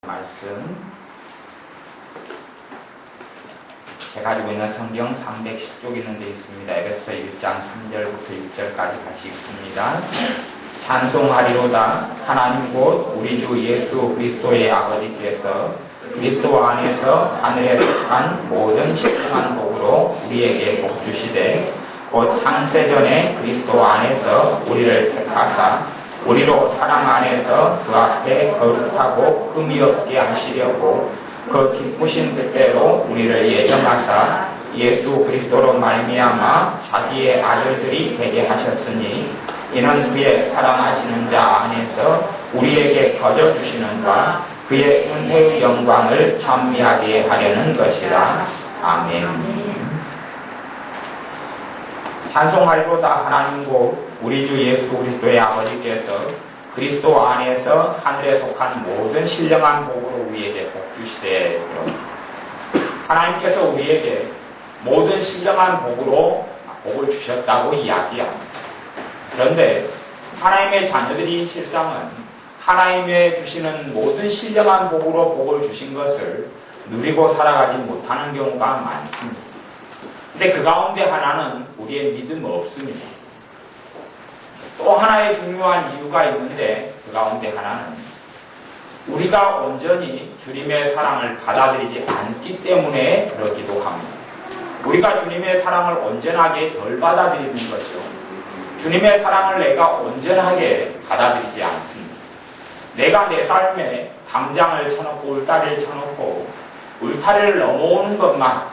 말씀 제가 가지고 있는 성경 310쪽 있는 데 있습니다. 에베소 1장 3절부터 6절까지 같이 읽습니다. 찬송하리로다. 하나님 곧 우리 주 예수 그리스도의 아버지께서 그리스도 안에서 하늘에 속한 모든 신령한 복으로 우리에게 복 주시되 곧 창세전에 그리스도 안에서 우리를 택하사 우리로 사랑 안에서 그 앞에 거룩하고 흠이 없게 하시려고 그 기쁘신 뜻대로 우리를 예정하사 예수 그리스도로 말미암아 자기의 아들들이 되게 하셨으니 이는 그의 사랑하시는 자 안에서 우리에게 거저 주시는 바 그의 은혜의 영광을 찬미하게 하려는 것이라. 아멘. 찬송하리로다. 하나님 곧 우리 주 예수 그리스도의 아버지께서 그리스도 안에서 하늘에 속한 모든 신령한 복으로 우리에게 복 주시되, 하나님께서 우리에게 모든 신령한 복으로 복을 주셨다고 이야기합니다. 그런데 하나님의 자녀들이 실상은 하나님의 주시는 모든 신령한 복으로 복을 주신 것을 누리고 살아가지 못하는 경우가 많습니다. 근데 그 가운데 하나는 우리의 믿음 없습니다. 또 하나의 중요한 이유가 있는데 그 가운데 하나는 우리가 온전히 주님의 사랑을 받아들이지 않기 때문에 그렇기도 합니다. 우리가 주님의 사랑을 온전하게 덜 받아들이는 거죠. 주님의 사랑을 내가 온전하게 받아들이지 않습니다. 내가 내 삶에 담장을 쳐놓고 울타리를 쳐놓고 울타리를 넘어오는 것만,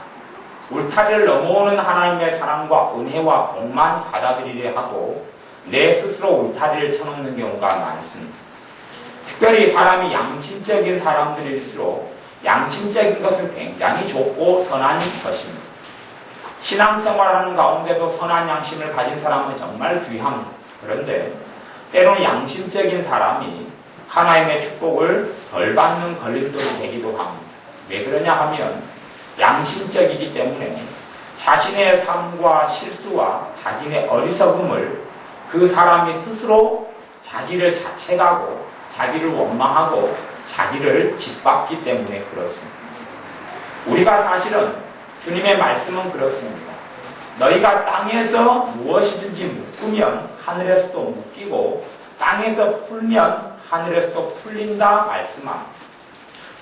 울타리를 넘어오는 하나님의 사랑과 은혜와 복만 받아들이려 하고 내 스스로 울타리를 쳐놓는 경우가 많습니다. 특별히 사람이 양심적인 사람들일수록 양심적인 것은 굉장히 좋고 선한 것입니다. 신앙생활하는 가운데도 선한 양심을 가진 사람은 정말 귀합니다. 그런데 때로는 양심적인 사람이 하나님의 축복을 덜 받는 걸림돌이 되기도 합니다. 왜 그러냐 하면 양심적이기 때문에 자신의 삶과 실수와 자기의 어리석음을 그 사람이 스스로 자기를 자책하고 자기를 원망하고 자기를 짓밟기 때문에 그렇습니다. 우리가 사실은 주님의 말씀은 그렇습니다. 너희가 땅에서 무엇이든지 묶으면 하늘에서도 묶이고 땅에서 풀면 하늘에서도 풀린다 말씀합니다.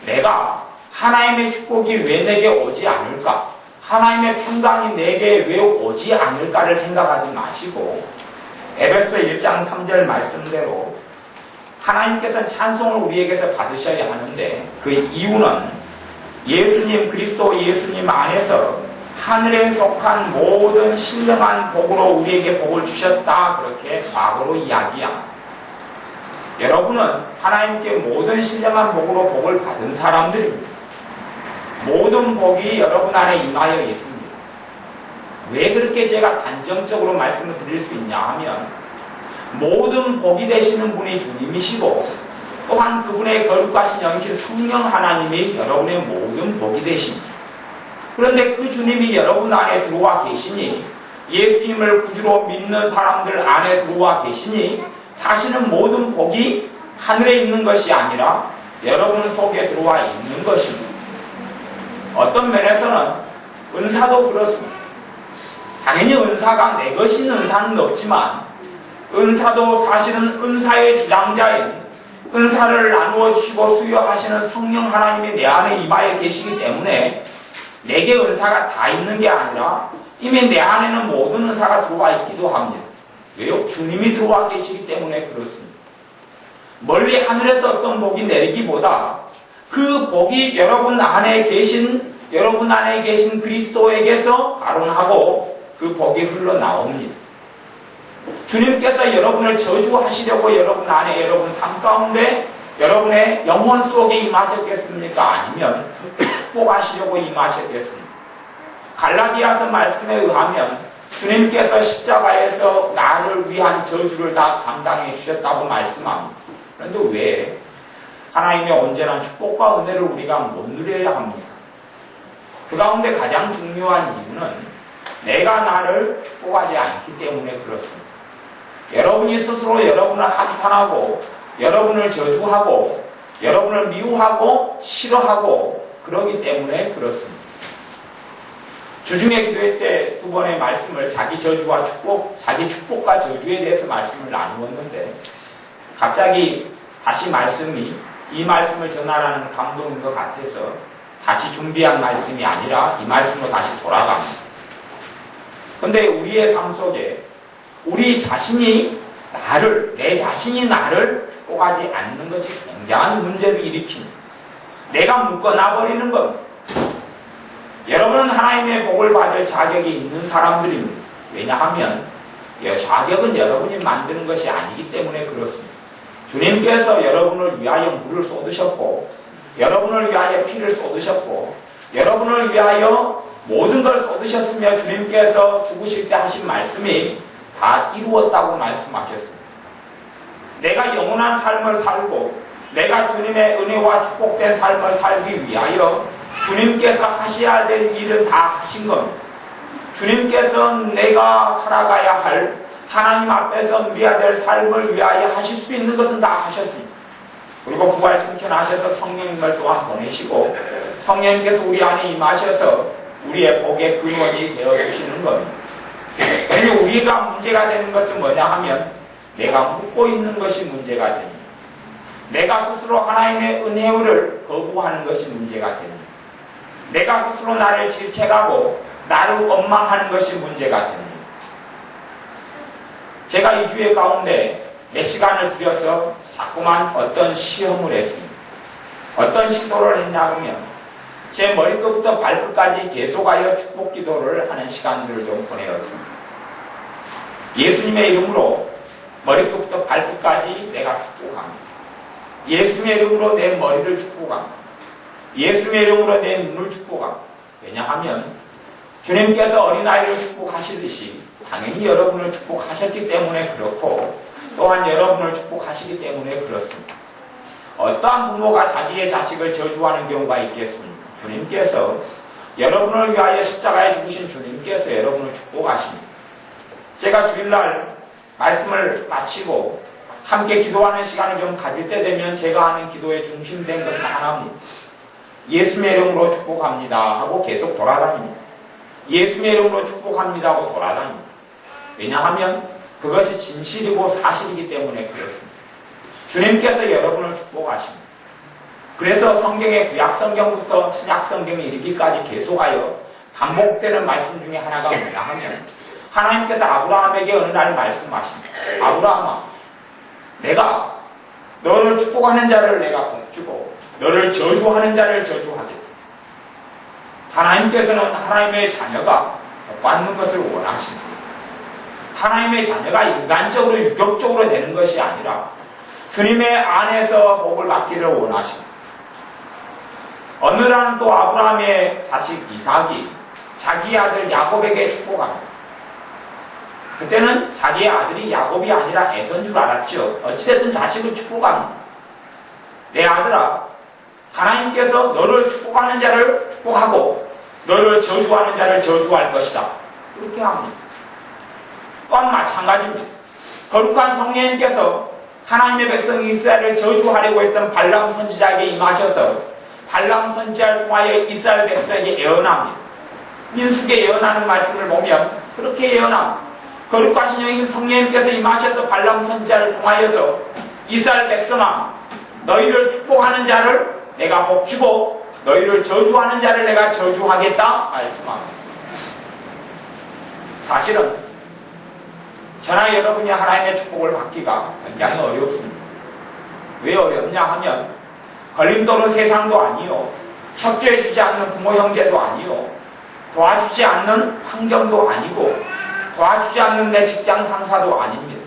내가 하나님의 축복이 왜 내게 오지 않을까? 하나님의 평강이 내게 왜 오지 않을까를 생각하지 마시고 에베소 1장 3절 말씀대로 하나님께서는 찬송을 우리에게서 받으셔야 하는데 그 이유는 예수님, 그리스도 예수님 안에서 하늘에 속한 모든 신령한 복으로 우리에게 복을 주셨다. 그렇게 과거로 이야기합니다. 여러분은 하나님께 모든 신령한 복으로 복을 받은 사람들입니다. 모든 복이 여러분 안에 임하여 있습니다. 왜 그렇게 제가 단정적으로 말씀을 드릴 수 있냐 하면 모든 복이 되시는 분이 주님이시고 또한 그분의 거룩하신 영이신 성령 하나님이 여러분의 모든 복이 되십니다. 그런데 그 주님이 여러분 안에 들어와 계시니 예수님을 구주로 믿는 사람들 안에 들어와 계시니 사실은 모든 복이 하늘에 있는 것이 아니라 여러분 속에 들어와 있는 것입니다. 어떤 면에서는 은사도 그렇습니다. 당연히 은사가 내 것인 은사는 없지만 은사도 사실은 은사의 주장자인 은사를 나누어 주시고 수여하시는 성령 하나님이 내 안에 임하여 계시기 때문에 내게 은사가 다 있는 게 아니라 이미 내 안에는 모든 은사가 들어와 있기도 합니다. 왜요? 주님이 들어와 계시기 때문에 그렇습니다. 멀리 하늘에서 어떤 복이 내리기보다 그 복이 여러분 안에 계신 그리스도에게서 발원하고 그 복이 흘러나옵니다. 주님께서 여러분을 저주하시려고 여러분 안에 여러분 삶 가운데 여러분의 영혼 속에 임하셨겠습니까? 아니면 축복하시려고 임하셨겠습니까? 갈라디아서 말씀에 의하면 주님께서 십자가에서 나를 위한 저주를 다 감당해 주셨다고 말씀합니다. 그런데 왜 하나님의 온전한 축복과 은혜를 우리가 못 누려야 합니까? 그 가운데 가장 중요한 이유는 내가 나를 축복하지 않기 때문에 그렇습니다. 여러분이 스스로 여러분을 한탄하고 여러분을 저주하고 여러분을 미워하고 싫어하고 그러기 때문에 그렇습니다. 주중에 기도회 때 두 번의 말씀을 자기 저주와 축복, 자기 축복과 저주에 대해서 말씀을 나누었는데 갑자기 다시 이 말씀을 전하라는 감동인 것 같아서 다시 준비한 말씀이 아니라 이 말씀으로 다시 돌아갑니다. 근데 우리의 삶 속에 내 자신이 나를 축복하지 않는 것이 굉장한 문제를 일으킵니다. 내가 묶어놔버리는 겁니다. 여러분은 하나님의 복을 받을 자격이 있는 사람들입니다. 왜냐하면 자격은 여러분이 만드는 것이 아니기 때문에 그렇습니다. 주님께서 여러분을 위하여 물을 쏟으셨고 여러분을 위하여 피를 쏟으셨고 여러분을 위하여 모든 걸 쏟으셨으며 주님께서 죽으실 때 하신 말씀이 다 이루었다고 말씀하셨습니다. 내가 영원한 삶을 살고 내가 주님의 은혜와 축복된 삶을 살기 위하여 주님께서 하셔야 될 일은 다 하신 겁니다. 주님께서 내가 살아가야 할 하나님 앞에서 누려야 될 삶을 위하여 하실 수 있는 것은 다 하셨습니다. 그리고 부활 승천하셔서 성령님을 또한 보내시고 성령님께서 우리 안에 임하셔서 우리의 복의 근원이 되어주시는 겁니다. 그런데 우리가 문제가 되는 것은 뭐냐 하면 내가 묻고 있는 것이 문제가 됩니다. 내가 스스로 하나님의 은혜를 거부하는 것이 문제가 됩니다. 내가 스스로 나를 질책하고 나를 원망하는 것이 문제가 됩니다. 제가 이 주에 가운데 몇 시간을 들여서 자꾸만 어떤 시험을 했습니다. 어떤 시도를 했냐면 제 머리끝부터 발끝까지 계속하여 축복 기도를 하는 시간들을 좀 보내었습니다. 예수님의 이름으로 머리끝부터 발끝까지 내가 축복합니다. 예수님의 이름으로 내 머리를 축복합니다. 예수님의 이름으로 내 눈을 축복합니다. 왜냐하면 주님께서 어린아이를 축복하시듯이 당연히 여러분을 축복하셨기 때문에 그렇고 또한 여러분을 축복하시기 때문에 그렇습니다. 어떠한 부모가 자기의 자식을 저주하는 경우가 있겠습니까? 주님께서 여러분을 위하여 십자가에 죽으신 주님께서 여러분을 축복하십니다. 제가 주일날 말씀을 마치고 함께 기도하는 시간을 좀 가질 때 되면 제가 하는 기도의 중심된 것은 하나입니다. 예수님의 이름으로 축복합니다 하고 계속 돌아다닙니다. 예수님의 이름으로 축복합니다 하고 돌아다닙니다. 왜냐하면 그것이 진실이고 사실이기 때문에 그렇습니다. 주님께서 여러분을 축복하십니다. 그래서 성경의 구약성경부터 신약성경에 이르기까지 계속하여 반복되는 말씀 중에 하나가 뭐냐 하면 하나님께서 아브라함에게 어느 날 말씀하십니다. 아브라함아, 내가 너를 축복하는 자를 내가 복주고 너를 저주하는 자를 저주하겠다. 하나님께서는 하나님의 자녀가 복받는 것을 원하십니다. 하나님의 자녀가 인간적으로 유격적으로 되는 것이 아니라 주님의 안에서 복을 받기를 원하십니다. 어느 날 또 아브라함의 자식 이삭이 자기 아들 야곱에게 축복합니다. 그때는 자기의 아들이 야곱이 아니라 에서인 줄 알았죠. 어찌됐든 자식을 축복합니다. 내 아들아, 하나님께서 너를 축복하는 자를 축복하고 너를 저주하는 자를 저주할 것이다. 이렇게 합니다. 또한 마찬가지입니다. 거룩한 성령님께서 하나님의 백성 이스라엘을 저주하려고 했던 발람 선지자에게 임하셔서 발람 선지자를 통하여 이스라엘 백성에게 예언합니다. 민수기에 예언하는 말씀을 보면 그렇게 예언합니다. 거룩하신 영이신 성령님께서 임하셔서 발람 선지자를 통하여서 이스라엘 백성아, 너희를 축복하는 자를 내가 복주고 너희를 저주하는 자를 내가 저주하겠다 말씀합니다. 사실은 저나 여러분이 하나님의 축복을 받기가 굉장히 어렵습니다. 왜 어렵냐 하면 걸림돌은 세상도 아니요, 협조해주지 않는 부모 형제도 아니요, 도와주지 않는 환경도 아니고 도와주지 않는 내 직장 상사도 아닙니다.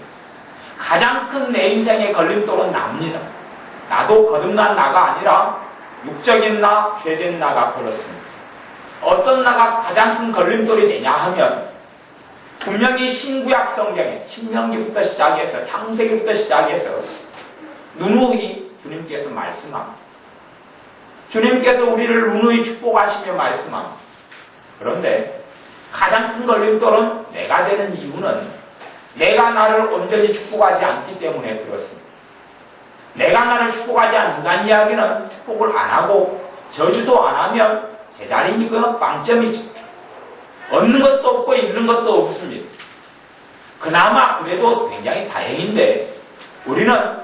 가장 큰 내 인생의 걸림돌은 나입니다. 나도 거듭난 나가 아니라 육적인 나, 죄된 나가 그렇습니다. 어떤 나가 가장 큰 걸림돌이 되냐 하면 분명히 신구약 성경에 신명기부터 시작해서 창세기부터 시작해서 누누이 주님께서 말씀합니다. 주님께서 우리를 누누이 축복하시며 말씀합니다. 그런데 가장 큰 걸림돌은 내가 되는 이유는 내가 나를 온전히 축복하지 않기 때문에 그렇습니다. 내가 나를 축복하지 않는다는 이야기는 축복을 안 하고 저주도 안 하면 제자리니 그건 빵점이죠. 얻는 것도 없고 잃는 것도 없습니다. 그나마 그래도 굉장히 다행인데 우리는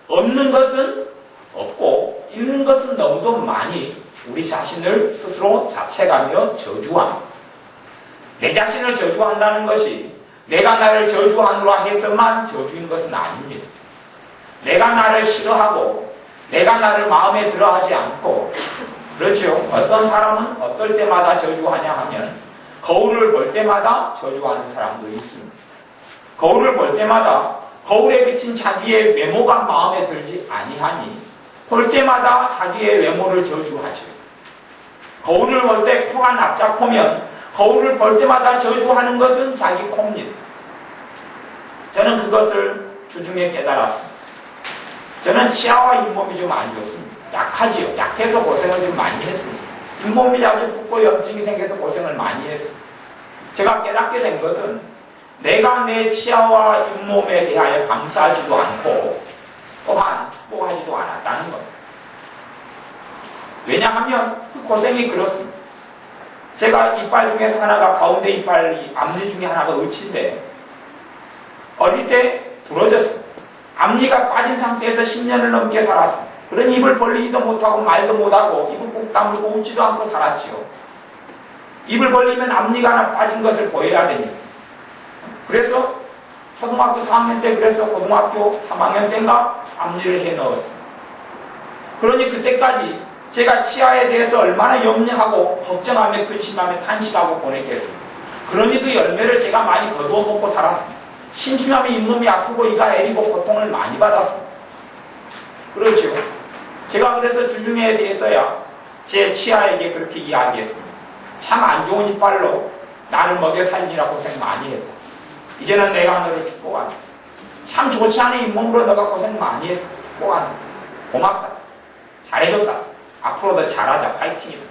얻는 것은 없고 잃는 것은 너무도 많이 우리 자신을 스스로 자책하며 저주합니다. 내 자신을 저주한다는 것이 내가 나를 저주하느라 해서만 저주인 것은 아닙니다. 내가 나를 싫어하고 내가 나를 마음에 들어하지 않고 그렇죠. 어떤 사람은 어떨 때마다 저주하냐 하면 거울을 볼 때마다 저주하는 사람도 있습니다. 거울을 볼 때마다 거울에 비친 자기의 외모가 마음에 들지 아니하니 볼 때마다 자기의 외모를 저주하죠. 거울을 볼 때 코가 납작하면 거울을 볼 때마다 저주하는 것은 자기 코입니다. 저는 그것을 주중에 깨달았습니다. 저는 치아와 잇몸이 좀 안 좋습니다. 약하지요. 약해서 고생을 좀 많이 했습니다. 잇몸이 아주 붓고 염증이 생겨서 고생을 많이 했습니다. 제가 깨닫게 된 것은 내가 내 치아와 잇몸에 대하여 감사하지도 않고 또한 축복하지도 않았다는 겁니다. 왜냐하면 그 고생이 그렇습니다. 제가 이빨 중에서 하나가 가운데 이빨이 앞니 중에 하나가 의치인데 어릴 때 부러졌습니다. 앞니가 빠진 상태에서 10년을 넘게 살았습니다. 그런 입을 벌리지도 못하고 말도 못하고 입을 꾹 다물고 웃지도 않고 살았지요. 입을 벌리면 앞니가 하나 빠진 것을 보여야 되니까. 그래서 초등학교 4학년 때 그래서 고등학교 3학년 때인가 앞니를 해 넣었습니다. 그러니 그때까지 제가 치아에 대해서 얼마나 염려하고 걱정하며 근심하며 탄식하고 보냈겠습니까. 그러니 그 열매를 제가 많이 거두어 먹고 살았습니다. 심심하면 잇몸이 아프고 이가 애리고 고통을 많이 받았습니다. 그렇죠. 제가 그래서 주중에 대해서야 제 치아에게 그렇게 이야기했습니다. 참 안 좋은 이빨로 나를 먹여 살리라 고생 많이 했다. 이제는 내가 너를 축복한다. 참 좋지 않은 잇몸으로 너가 고생 많이 했다. 축복한다. 고맙다. 잘해줬다. 앞으로 더 잘하자. 파이팅이다.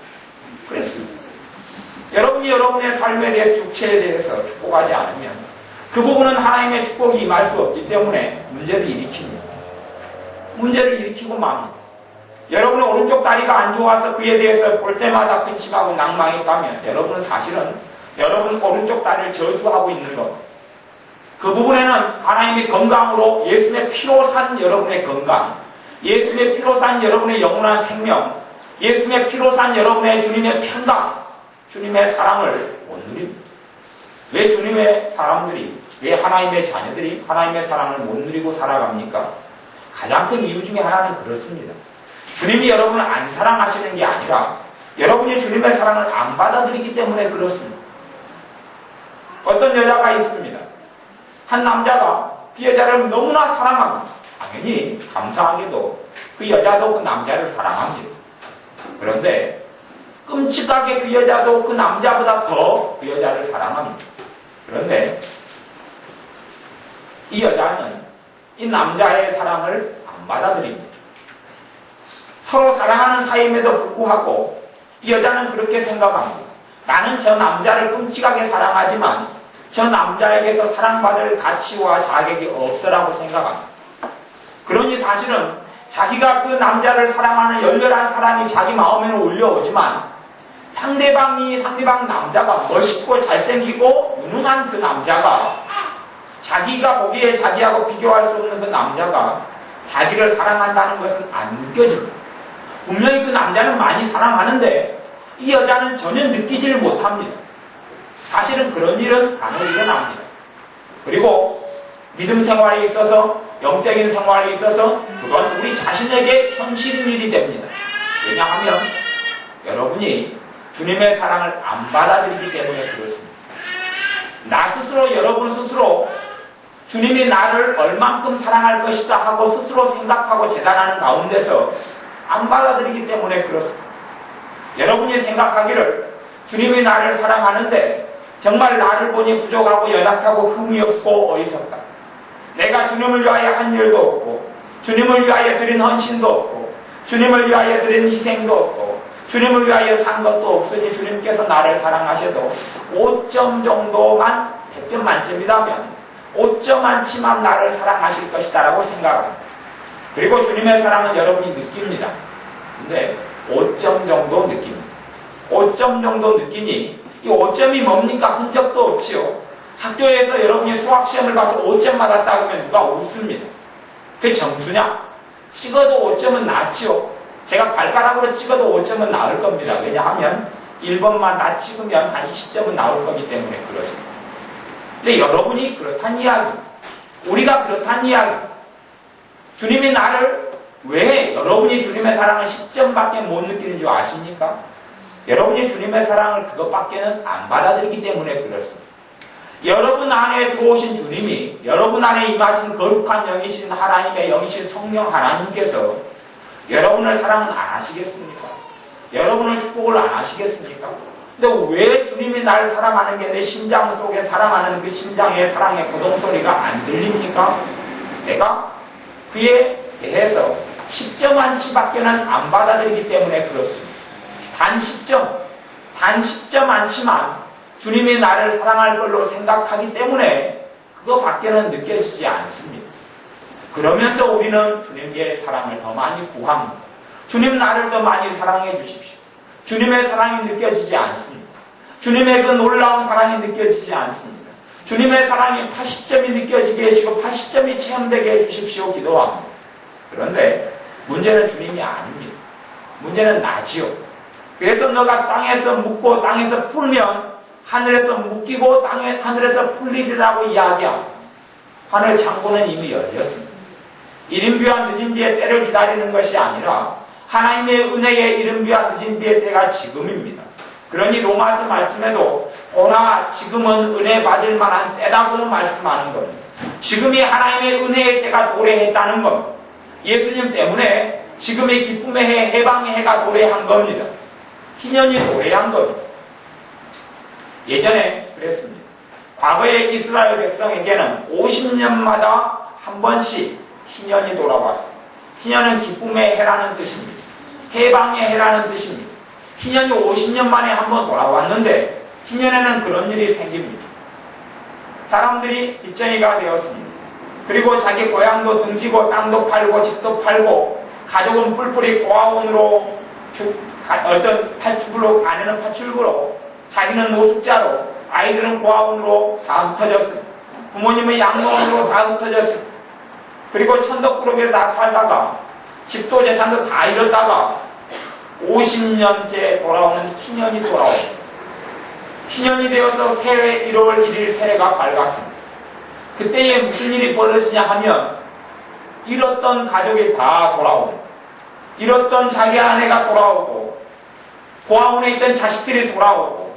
그랬습니다. 여러분이 여러분의 삶에 대해서 육체에 대해서 축복하지 않으면 그 부분은 하나님의 축복이 임할 수 없기 때문에 문제를 일으킵니다. 문제를 일으키고 맙니다. 여러분의 오른쪽 다리가 안 좋아서 그에 대해서 볼 때마다 근심하고 낭망했다면 여러분은 사실은 여러분 오른쪽 다리를 저주하고 있는 겁니다. 그 부분에는 하나님의 건강으로 예수님의 피로 산 여러분의 건강, 예수님의 피로 산 여러분의 영원한 생명, 예수님의 피로 산 여러분의 주님의 평강, 주님의 사랑을 못 누립니다. 왜 주님의 사람들이, 왜 하나님의 자녀들이 하나님의 사랑을 못 누리고 살아갑니까? 가장 큰 이유 중에 하나는 그렇습니다. 주님이 여러분을 안 사랑하시는 게 아니라 여러분이 주님의 사랑을 안 받아들이기 때문에 그렇습니다. 어떤 여자가 있습니다. 한 남자가 그 여자를 너무나 사랑합니다. 당연히 감사하게도 그 여자도 그 남자를 사랑합니다. 그런데 끔찍하게 그 여자도 그 남자보다 더 그 여자를 사랑합니다. 그런데 이 여자는 이 남자의 사랑을 안 받아들입니다. 서로 사랑하는 사이임에도 불구하고 이 여자는 그렇게 생각합니다. 나는 저 남자를 끔찍하게 사랑하지만 저 남자에게서 사랑받을 가치와 자격이 없어라고 생각합니다. 그러니 사실은 자기가 그 남자를 사랑하는 열렬한 사랑이 자기 마음에는 올려오지만 상대방 남자가 멋있고 잘생기고 유능한 그 남자가 자기가 보기에 자기하고 비교할 수 없는 그 남자가 자기를 사랑한다는 것은 안 느껴집니다. 분명히 그 남자는 많이 사랑하는데 이 여자는 전혀 느끼지를 못합니다. 사실은 그런 일은 간혹 일어납니다. 그리고 믿음 생활에 있어서 영적인 생활에 있어서 그건 우리 자신에게 현실인 일이 됩니다. 왜냐하면 여러분이 주님의 사랑을 안 받아들이기 때문에 그렇습니다. 나 스스로 여러분 스스로 주님이 나를 얼만큼 사랑할 것이다 하고 스스로 생각하고 재단하는 가운데서 안 받아들이기 때문에 그렇습니다. 여러분이 생각하기를 주님이 나를 사랑하는데 정말 나를 보니 부족하고 연약하고 흠이 없고 어리석다. 내가 주님을 위하여 한 일도 없고 주님을 위하여 드린 헌신도 없고 주님을 위하여 드린 희생도 없고 주님을 위하여 산 것도 없으니 주님께서 나를 사랑하셔도 5점 정도만 100점 만점이라면 5점 많지만 나를 사랑하실 것이다 라고 생각합니다. 그리고 주님의 사랑은 여러분이 느낍니다. 근데 5점 정도 느낍니다. 5점 정도 느끼니 이 5점이 뭡니까? 흔적도 없지요. 학교에서 여러분이 수학시험을 봐서 5점 맞았다 그러면 누가 웃습니다. 그게 점수냐? 찍어도 5점은 낮죠. 제가 발가락으로 찍어도 5점은 나올 겁니다. 왜냐하면 1번만 다 찍으면 한 20점은 나올 거기 때문에 그렇습니다. 근데 여러분이 그렇단 이야기, 우리가 그렇단 이야기, 주님이 나를 왜 여러분이 주님의 사랑을 10점밖에 못 느끼는 줄 아십니까? 여러분이 주님의 사랑을 그것밖에는 안 받아들이기 때문에 그렇습니다. 여러분 안에 들어오신 주님이, 여러분 안에 임하신 거룩한 영이신 하나님의 영이신 성령 하나님께서 여러분을 사랑은 안 하시겠습니까? 여러분을 축복을 안 하시겠습니까? 근데 왜 주님이 나를 사랑하는 게 내 심장 속에 사랑하는 그 심장의 사랑의 고동소리가 안 들립니까? 내가 그에 대해서 10점안치밖에는 안 받아들이기 때문에 그렇습니다. 단 10점 안치만 주님이 나를 사랑할 걸로 생각하기 때문에 그거밖에는 느껴지지 않습니다. 그러면서 우리는 주님의 사랑을 더 많이 구합니다. 주님 나를 더 많이 사랑해 주십시오. 주님의 사랑이 느껴지지 않습니다. 주님의 그 놀라운 사랑이 느껴지지 않습니다. 주님의 사랑이 80점이 느껴지게 해주시고 80점이 체험되게 해주십시오. 기도합니다. 그런데 문제는 주님이 아닙니다. 문제는 나지요. 그래서 너가 땅에서 묻고 땅에서 풀면 하늘에서 묶이고 하늘에서 풀리리라고 이야기합니다. 하늘 창고는 이미 열렸습니다. 이른 비와 늦은 비의 때를 기다리는 것이 아니라 하나님의 은혜의 이른 비와 늦은 비의 때가 지금입니다. 그러니 로마서 말씀에도 보나 지금은 은혜 받을 만한 때라고 말씀하는 겁니다. 지금이 하나님의 은혜의 때가 도래했다는 겁니다. 예수님 때문에 지금의 기쁨의 해, 해방의 해가 도래한 겁니다. 희년이 도래한 겁니다. 예전에 그랬습니다. 과거의 이스라엘 백성에게는 50년마다 한 번씩 희년이 돌아왔습니다. 희년은 기쁨의 해라는 뜻입니다. 해방의 해라는 뜻입니다. 희년이 50년 만에 한 번 돌아왔는데 희년에는 그런 일이 생깁니다. 사람들이 빚쟁이가 되었습니다. 그리고 자기 고향도 등지고 땅도 팔고 집도 팔고 가족은 뿔뿔이 고아원으로 어떤 파출부로 아내는 파출부로 자기는 노숙자로 아이들은 고아원으로 다 흩어졌습니다. 부모님은 양로원으로 다 흩어졌습니다. 그리고 천덕꾸러기에 다 살다가 집도 재산도 다 잃었다가 50년째 돌아오는 희년이 돌아옵니다. 희년이 되어서 새해 1월 1일 새해가 밝았습니다. 그때에 무슨 일이 벌어지냐 하면 잃었던 가족이 다 돌아옵니다. 잃었던 자기 아내가 돌아오고 고아원에 있던 자식들이 돌아오고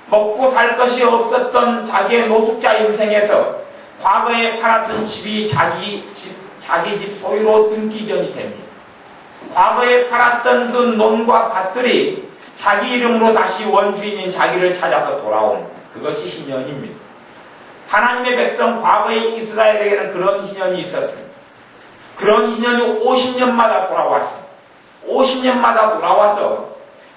먹고 살 것이 없었던 자기의 노숙자 인생에서 과거에 팔았던 집이 자기 집 소유로 등기전이 됩니다. 과거에 팔았던 그 논과 밭들이 자기 이름으로 다시 원주인인 자기를 찾아서 돌아오는 그것이 희년입니다. 하나님의 백성 과거의 이스라엘에게는 그런 희년이 있었습니다. 그런 희년이 50년마다 돌아왔습니다. 50년마다 돌아와서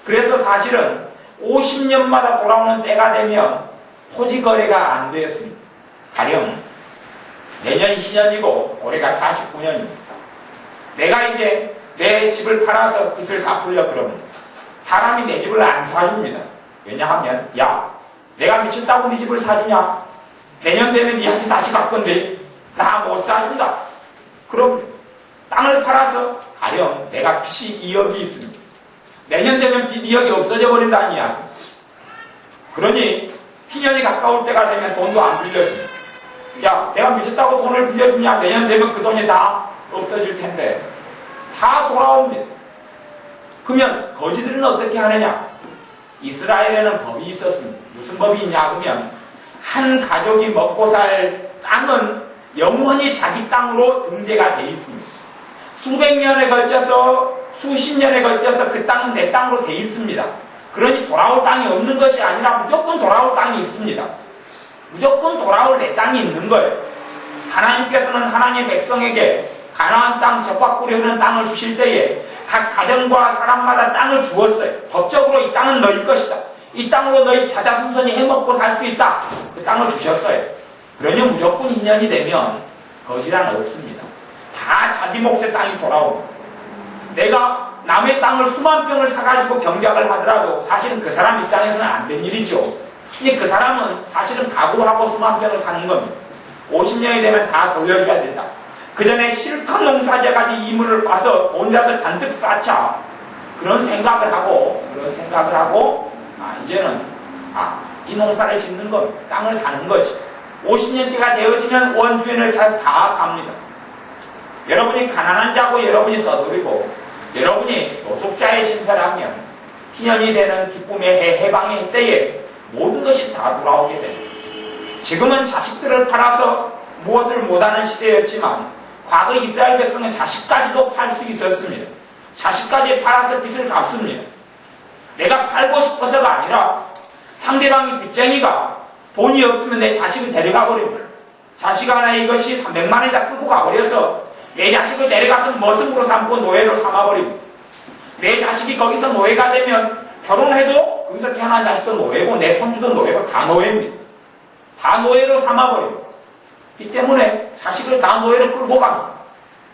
그래서 사실은 50년마다 돌아오는 때가 되면 토지 거래가 안 되었습니다. 가령 내년이 희년이고 올해가 49년입니다. 내가 이제 내 집을 팔아서 빚을 갚으려 그러면 사람이 내 집을 안 사줍니다. 왜냐하면 야 내가 미쳤다고 네 집을 사주냐? 내년 되면 니한테 다시 갈 건데 나 못 사준다. 그럼 땅을 팔아서 가령 내가 빚이 2억이 있습니다. 내년 되면 빚 2억이 없어져 버린다는 이야기. 그러니 희년이 가까울 때가 되면 돈도 안 빌려줍니다. 야 내가 미쳤다고 돈을 빌려주냐? 내년 되면 그 돈이 다 없어질 텐데 다 돌아옵니다. 그러면 거지들은 어떻게 하느냐? 이스라엘에는 법이 있었습니다. 무슨 법이 있냐 그러면 한 가족이 먹고 살 땅은 영원히 자기 땅으로 등재가 돼 있습니다. 수백 년에 걸쳐서 수십 년에 걸쳐서 그 땅은 내 땅으로 돼 있습니다. 그러니 돌아올 땅이 없는 것이 아니라 무조건 돌아올 땅이 있습니다. 무조건 돌아올 내 땅이 있는 거예요. 하나님께서는 하나님의 백성에게 가나안 땅 적과 꿀이 흐르는 땅을 주실 때에 각 가정과 사람마다 땅을 주었어요. 법적으로 이 땅은 너희 것이다. 이 땅으로 너희 자자손손이 해먹고 살 수 있다. 그 땅을 주셨어요. 그러니 무조건 희년이 되면 거지란 없습니다. 다 자기 몫의 땅이 돌아옵니다. 내가 남의 땅을 수만 평을 사가지고 경작을 하더라도 사실은 그 사람 입장에서는 안 된 일이죠. 근데 그 사람은 사실은 각오하고 수만 평을 사는 겁니다. 50년이 되면 다 돌려줘야 된다. 그 전에 실컷 농사져가지고 이물을 봐서 돈이라도 잔뜩 쌓자. 그런 생각을 하고, 이제는, 이 농사를 짓는 것, 땅을 사는 거지. 50년째가 되어지면 원주인을 찾아서 다 갑니다. 여러분이 가난한 자고 여러분이 떠돌이고, 여러분이 노숙자의 신사를 하면, 희년이 되는 기쁨의 해방의 때에 모든 것이 다 돌아오게 됩니다. 지금은 자식들을 팔아서 무엇을 못하는 시대였지만, 과거 이스라엘 백성은 자식까지도 팔 수 있었습니다. 자식까지 팔아서 빚을 갚습니다. 내가 팔고 싶어서가 아니라 상대방이 빚쟁이가 돈이 없으면 내 자식을 데려가 버립니다. 자식 하나 이것이 300만 원이다 끌고 가버려서 내 자식을 데려가서 머슴으로 삼고 노예로 삼아버립니다. 내 자식이 거기서 노예가 되면 결혼해도 거기서 태어난 자식도 노예고 내 손주도 노예고 다 노예입니다. 다 노예로 삼아버립니다. 이 때문에 자식을 다 노예로 끌고 갑니다.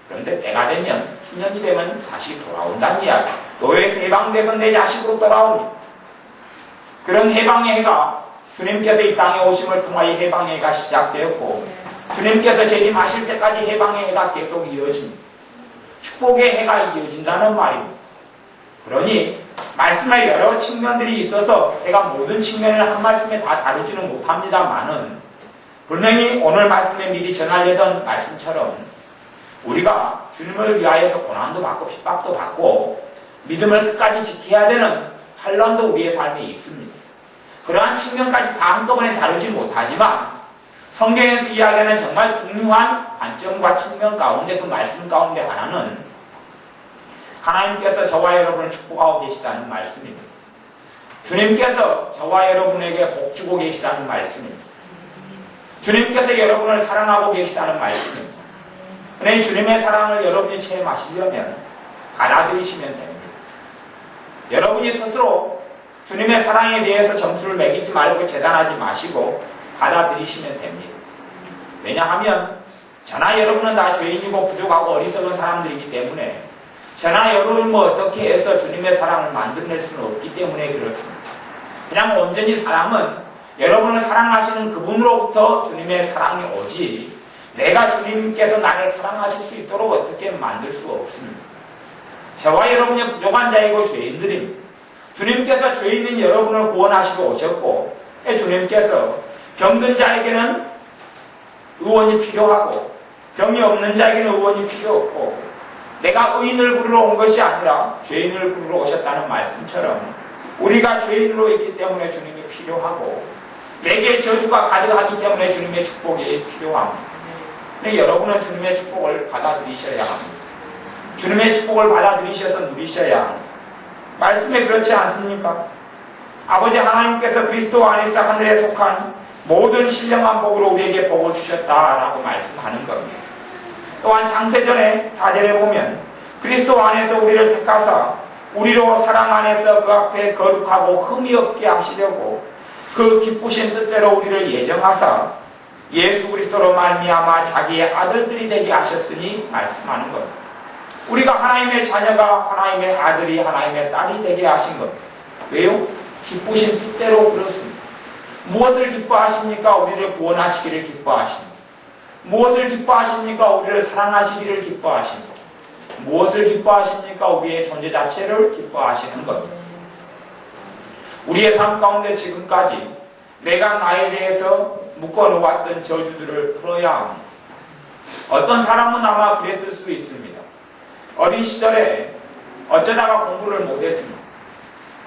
그런데 때가 되면 희년이 되면 자식이 돌아온다는 이야기. 노예에서 해방돼서 내 자식으로 돌아옵니다. 그런 해방의 해가 주님께서 이 땅에 오심을 통하여 해방의 해가 시작되었고 주님께서 재림하실 때까지 해방의 해가 계속 이어집니다. 축복의 해가 이어진다는 말입니다. 그러니 말씀의 여러 측면들이 있어서 제가 모든 측면을 한 말씀에 다 다루지는 못합니다만은 분명히 오늘 말씀에 미리 전하려던 말씀처럼 우리가 주님을 위하여서 고난도 받고 핍박도 받고 믿음을 끝까지 지켜야 되는 환난도 우리의 삶에 있습니다. 그러한 측면까지 다 한꺼번에 다루지 못하지만 성경에서 이야기하는 정말 중요한 관점과 측면 가운데 그 말씀 가운데 하나는 하나님께서 저와 여러분을 축복하고 계시다는 말씀입니다. 주님께서 저와 여러분에게 복 주고 계시다는 말씀입니다. 주님께서 여러분을 사랑하고 계시다는 말씀입니다. 그러니 주님의 사랑을 여러분이 체험하시려면 받아들이시면 됩니다. 여러분이 스스로 주님의 사랑에 대해서 점수를 매기지 말고 재단하지 마시고 받아들이시면 됩니다. 왜냐하면 저나 여러분은 다 죄인이고 부족하고 어리석은 사람들이기 때문에 저나 여러분이 어떻게 해서 주님의 사랑을 만들어낼 수는 없기 때문에 그렇습니다. 그냥 온전히 사랑은 여러분을 사랑하시는 그분으로부터 주님의 사랑이 오지 내가 주님께서 나를 사랑하실 수 있도록 어떻게 만들 수 없습니다. 저와 여러분이 부족한 자이고 죄인들입니다. 주님께서 죄인인 여러분을 구원하시고 오셨고 주님께서 병든 자에게는 의원이 필요하고 병이 없는 자에게는 의원이 필요 없고 내가 의인을 부르러 온 것이 아니라 죄인을 부르러 오셨다는 말씀처럼 우리가 죄인으로 있기 때문에 주님이 필요하고 내게 저주가 가득하기 때문에 주님의 축복이 필요합니다. 근데 여러분은 주님의 축복을 받아들이셔야 합니다. 주님의 축복을 받아들이셔서 누리셔야 합니다. 말씀에 그렇지 않습니까? 아버지 하나님께서 그리스도 안에서 하늘에 속한 모든 신령한 복으로 우리에게 복을 주셨다라고 말씀하는 겁니다. 또한 창세전에 4절에 보면 그리스도 안에서 우리를 택하사 우리로 사랑 안에서 그 앞에 거룩하고 흠이 없게 하시려고 그 기쁘신 뜻대로 우리를 예정하사 예수 그리스도로 말미암아 자기의 아들들이 되게 하셨으니 말씀하는 것. 우리가 하나님의 자녀가 하나님의 아들이 하나님의 딸이 되게 하신 것. 왜요? 기쁘신 뜻대로 그렇습니다. 무엇을 기뻐하십니까? 우리를 구원하시기를 기뻐하십니다. 무엇을 기뻐하십니까? 우리를 사랑하시기를 기뻐하십니다. 무엇을 기뻐하십니까? 우리의 존재 자체를 기뻐하시는 겁니다. 우리의 삶 가운데 지금까지 내가 나에 대해서 묶어놓았던 저주들을 풀어야 합니다. 어떤 사람은 아마 그랬을 수 있습니다. 어린 시절에 어쩌다가 공부를 못했습니다.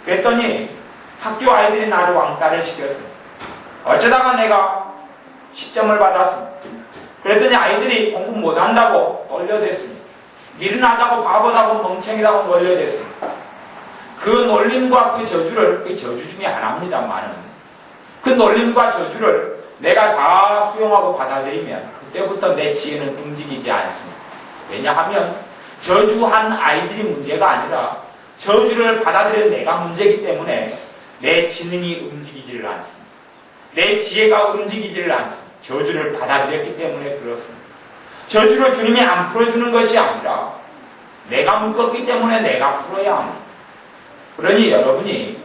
그랬더니 학교 아이들이 나를 왕따를 시켰습니다. 어쩌다가 내가 10점을 받았습니다. 그랬더니 아이들이 공부 못한다고 놀려댔습니다. 미련하다고 바보다고 멍청이라고 놀려댔습니다. 그 놀림과 그 저주를, 그 저주 중에 하나입니다만은 그 놀림과 저주를 내가 다 수용하고 받아들이면 그때부터 내 지혜는 움직이지 않습니다. 왜냐하면 저주한 아이들이 문제가 아니라 저주를 받아들인 내가 문제이기 때문에 내 지능이 움직이지를 않습니다. 내 지혜가 움직이지를 않습니다. 저주를 받아들였기 때문에 그렇습니다. 저주를 주님이 안 풀어주는 것이 아니라 내가 묶었기 때문에 내가 풀어야 합니다. 그러니 여러분이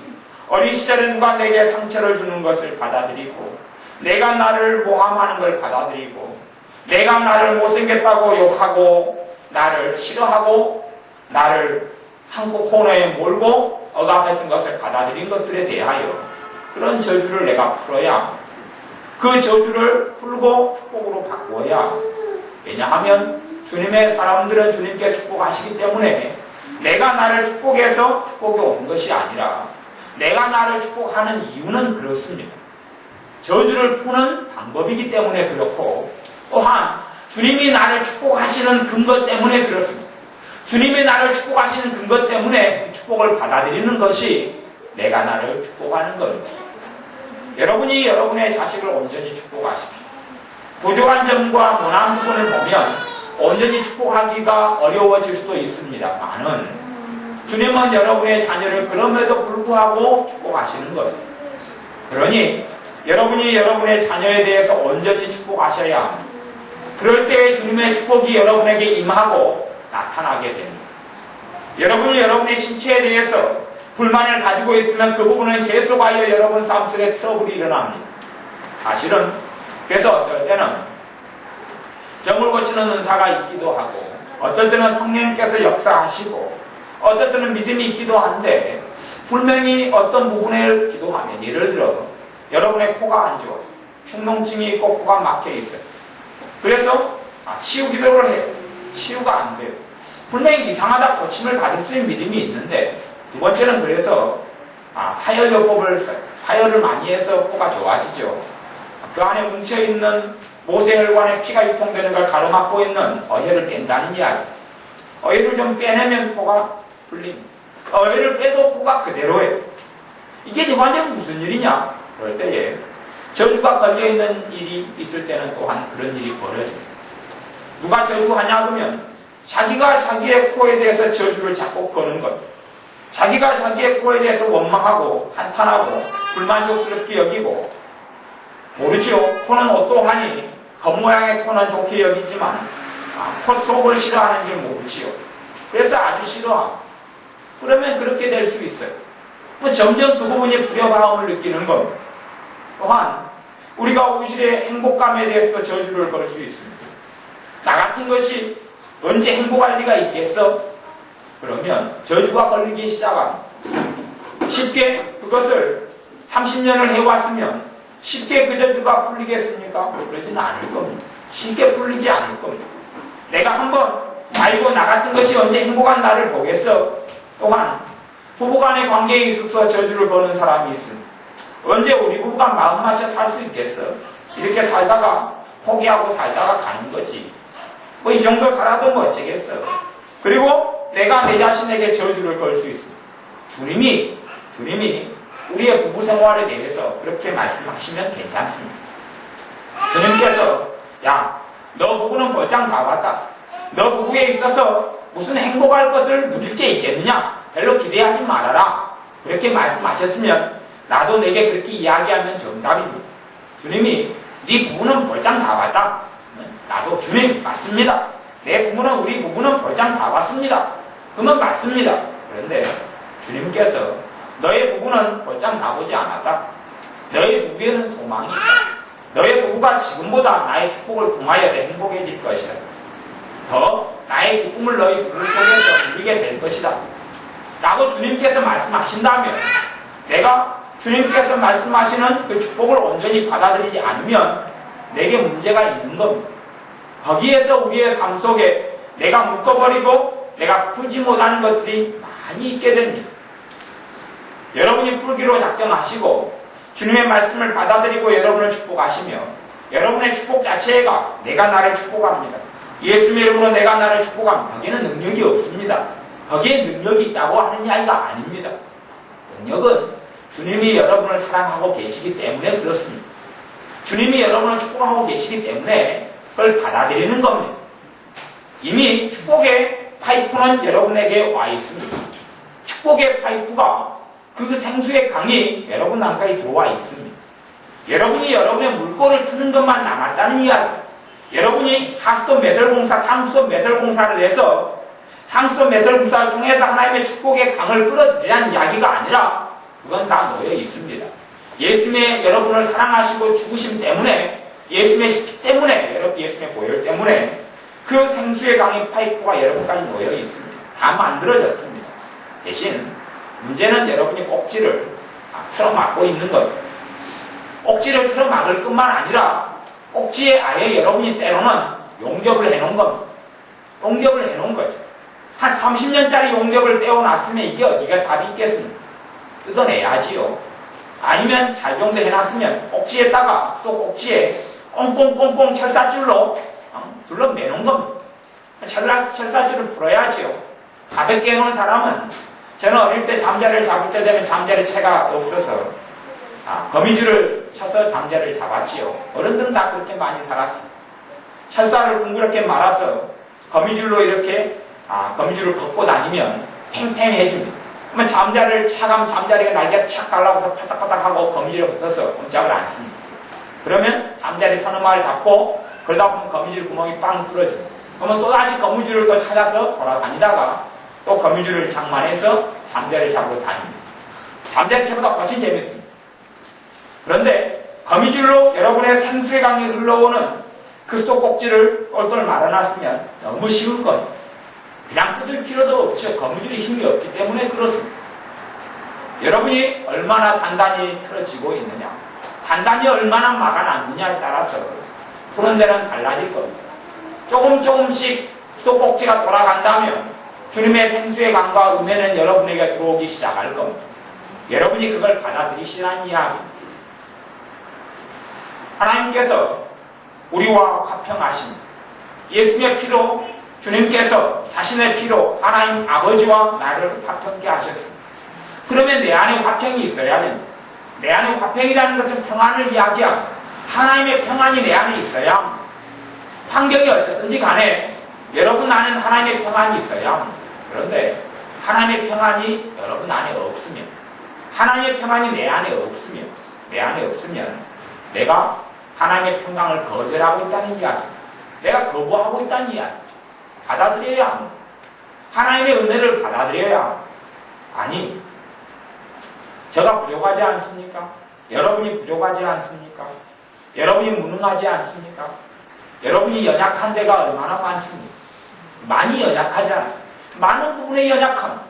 어린 시절에 누가 내게 상처를 주는 것을 받아들이고 내가 나를 모함하는 걸 받아들이고 내가 나를 못생겼다고 욕하고 나를 싫어하고 나를 한국 코너에 몰고 억압했던 것을 받아들인 것들에 대하여 그런 저주를 내가 풀어야 합니다. 그 저주를 풀고 축복으로 바꾸어야 합니다. 왜냐하면 주님의 사람들은 주님께 축복하시기 때문에 내가 나를 축복해서 축복이 오는 것이 아니라 내가 나를 축복하는 이유는 그렇습니다. 저주를 푸는 방법이기 때문에 그렇고 또한 주님이 나를 축복하시는 근거 때문에 그렇습니다. 주님이 나를 축복하시는 근거 때문에 축복을 받아들이는 것이 내가 나를 축복하는 겁니다. 여러분이 여러분의 자식을 온전히 축복하십시오. 부족한 점과 모난 부분을 보면 온전히 축복하기가 어려워질 수도 있습니다만은 주님은 여러분의 자녀를 그럼에도 불구하고 축복하시는 거예요. 그러니 여러분이 여러분의 자녀에 대해서 온전히 축복하셔야 합니다. 그럴 때 주님의 축복이 여러분에게 임하고 나타나게 됩니다. 여러분이 여러분의 신체에 대해서 불만을 가지고 있으면 그 부분은 계속하여 여러분 삶 속에 트러블이 일어납니다. 사실은 그래서 어떨 때는 병을 고치는 은사가 있기도 하고 어떨 때는 성령님께서 역사하시고 어떨 때는 믿음이 있기도 한데 분명히 어떤 부분을 기도하면 예를 들어 여러분의 코가 안 좋아요. 충농증이 있고 코가 막혀 있어요. 그래서 치유 기도를 해요. 치유가 안 돼요. 분명히 이상하다 고침을 받을 수 있는 믿음이 있는데 두 번째는 그래서 사열요법을 써요. 사열을 많이 해서 코가 좋아지죠. 그 안에 뭉쳐있는 모세혈관에 피가 유통되는 걸 가로막고 있는 어혈을 뺀다는 이야기. 어혈을 좀 빼내면 코가 풀립니다. 어혈을 빼도 코가 그대로예요. 이게 저한테는 무슨 일이냐? 그럴 때에 저주가 걸려있는 일이 있을 때는 또한 그런 일이 벌어집니다. 누가 저주하냐 그러면 자기가 자기의 코에 대해서 저주를 자꾸 거는 것, 자기가 자기의 코에 대해서 원망하고 한탄하고 불만족스럽게 여기고 모르지요. 코는 어떠하니 겉모양의 코는 좋게 여기지만 콧속을 싫어하는지 모르지요. 그래서 아주 싫어하고 그러면 그렇게 될 수 있어요. 점점 그 부분이 불협화음을 느끼는 겁니다. 또한 우리가 오실의 행복감에 대해서도 저주를 걸 수 있습니다. 나 같은 것이 언제 행복할 리가 있겠어? 그러면 저주가 걸리기 시작합니다. 쉽게 그것을 30년을 해왔으면 쉽게 그 저주가 풀리겠습니까? 그러지는 않을 겁니다. 쉽게 풀리지 않을 겁니다. 내가 한번 아이고 나 같은 것이 언제 행복한 날을 보겠어? 또한 부부간의 관계에 있어서 저주를 거는 사람이 있습니다. 언제 우리 부부가 마음 맞춰 살 수 있겠어? 이렇게 살다가 포기하고 살다가 가는 거지. 이 정도 살아도 뭐 어쩌겠어. 그리고 내가 내 자신에게 저주를 걸 수 있습니다. 주님이 우리의 부부 생활에 대해서 그렇게 말씀하시면 괜찮습니다. 주님께서 야, 너 부부는 벌장 다 봤다. 너 부부에 있어서 무슨 행복할 것을 누릴 게 있겠느냐? 별로 기대하지 말아라. 그렇게 말씀하셨으면 나도 내게 그렇게 이야기하면 정답입니다. 주님이 네 부부는 벌장 다 봤다. 나도 주님 맞습니다. 내 부부는 우리 부부는 벌장 다 봤습니다. 그러면 맞습니다. 그런데 주님께서 너의 부부는 벌장 다 보지 않았다. 너의 부부에는 소망이 있다. 너의 부부가 지금보다 나의 축복을 통하여 더 행복해질 것이다. 더 나의 기쁨을 너희 부부 속에서 누리게 될 것이다. 라고 주님께서 말씀하신다면 내가 주님께서 말씀하시는 그 축복을 온전히 받아들이지 않으면 내게 문제가 있는 겁니다. 거기에서 우리의 삶 속에 내가 묶어버리고 내가 풀지 못하는 것들이 많이 있게 됩니다. 여러분이 풀기로 작정하시고 주님의 말씀을 받아들이고 여러분을 축복하시며 여러분의 축복 자체가 내가 나를 축복합니다. 예수님의 이름으로 내가 나를 축복합니다. 거기에는 능력이 없습니다. 거기에 능력이 있다고 하는 이야기가 아닙니다. 능력은 주님이 여러분을 사랑하고 계시기 때문에 그렇습니다. 주님이 여러분을 축복하고 계시기 때문에 그걸 받아들이는 겁니다. 이미 축복의 파이프는 여러분에게 와 있습니다. 축복의 파이프가 그 생수의 강이 여러분 안까지 들어와 있습니다. 여러분이 여러분의 물꼬를 트는 것만 남았다는 이야기. 여러분이 하수도 매설공사, 상수도 매설공사를 해서 상수도 매설공사를 통해서 하나님의 축복의 강을 끌어들이라는 이야기가 아니라 그건 다 놓여 있습니다. 예수님의 여러분을 사랑하시고 죽으심 때문에, 예수님의 피 때문에, 예수님의 보혈 때문에 그 생수의 강의 파이프가 여러분까지 놓여 있습니다. 다 만들어졌습니다. 대신 문제는 여러분이 꼭지를 틀어막고 있는 거예요. 꼭지를 틀어막을 뿐만 아니라 꼭지에 아예 여러분이 때로는 용접을 해놓은 겁니다. 용접을 해놓은 거죠. 한 30년짜리 용접을 떼어놨으면 이게 어디가 답이 있겠습니까? 뜯어내야지요. 아니면 잘 정도 해놨으면 꼭지에다가 또 꼭지에 꽁꽁꽁꽁 철사줄로 둘러매놓은 겁니다. 철사줄을 풀어야지요. 가볍게 해놓은 사람은, 저는 어릴 때 잠자리를 잡을 때 되면 잠자리 채가 없어서 거미줄을 쳐서 잠자리를 잡았지요. 어른들은 다 그렇게 많이 살았습니다. 철사를 둥그렇게 말아서 거미줄로 이렇게 거미줄을 걷고 다니면 팽팽해집니다. 그러면 잠자리가 날개를 착 달라붙어서 파닥파닥하고 거미줄에 붙어서 꼼짝을 않습니다. 그러면 잠자리 서너마를 잡고 그러다 보면 거미줄 구멍이 빵 뚫어집니다. 그러면 또다시 거미줄을 또 찾아서 돌아다니다가 또 거미줄을 장만해서 잠자리를 잡으러 다닙니다. 잠자리 채보다 훨씬 재밌습니다. 그런데 거미줄로 여러분의 생수의 강이 흘러오는 그 수도꼭지를 똘똘 말아놨으면 너무 쉬울 거예요. 그냥 뜯을 필요도 없죠. 거미줄이 힘이 없기 때문에 그렇습니다. 여러분이 얼마나 단단히 틀어지고 있느냐, 단단히 얼마나 막아놨느냐에 따라서 그런 데는 달라질 겁니다. 조금씩 수도꼭지가 돌아간다면 주님의 생수의 강과 은혜는 여러분에게 들어오기 시작할 겁니다. 여러분이 그걸 받아들이시라는 이야기입니다. 하나님께서 우리와 화평하십니다. 예수님의 피로, 주님께서 자신의 피로 하나님 아버지와 나를 화평케 하셨습니다. 그러면 내 안에 화평이 있어야 됩니다. 내 안에 화평이라는 것은 평안을 이야기하고 하나님의 평안이 내 안에 있어야 합니다. 환경이 어쨌든지 간에 여러분 안에는 하나님의 평안이 있어야 합니다. 그런데 하나님의 평안이 여러분 안에 없으면, 하나님의 평안이 내 안에 없으면 내가 하나님의 평강을 거절하고 있다는 이야기, 내가 거부하고 있다는 이야기. 받아들여야 합니다. 하나님의 은혜를 받아들여야 합니다. 아니, 제가 부족하지 않습니까? 여러분이 부족하지 않습니까? 여러분이 무능하지 않습니까? 여러분이 연약한 데가 얼마나 많습니까? 많이 연약하잖아요. 많은 부분에 연약함.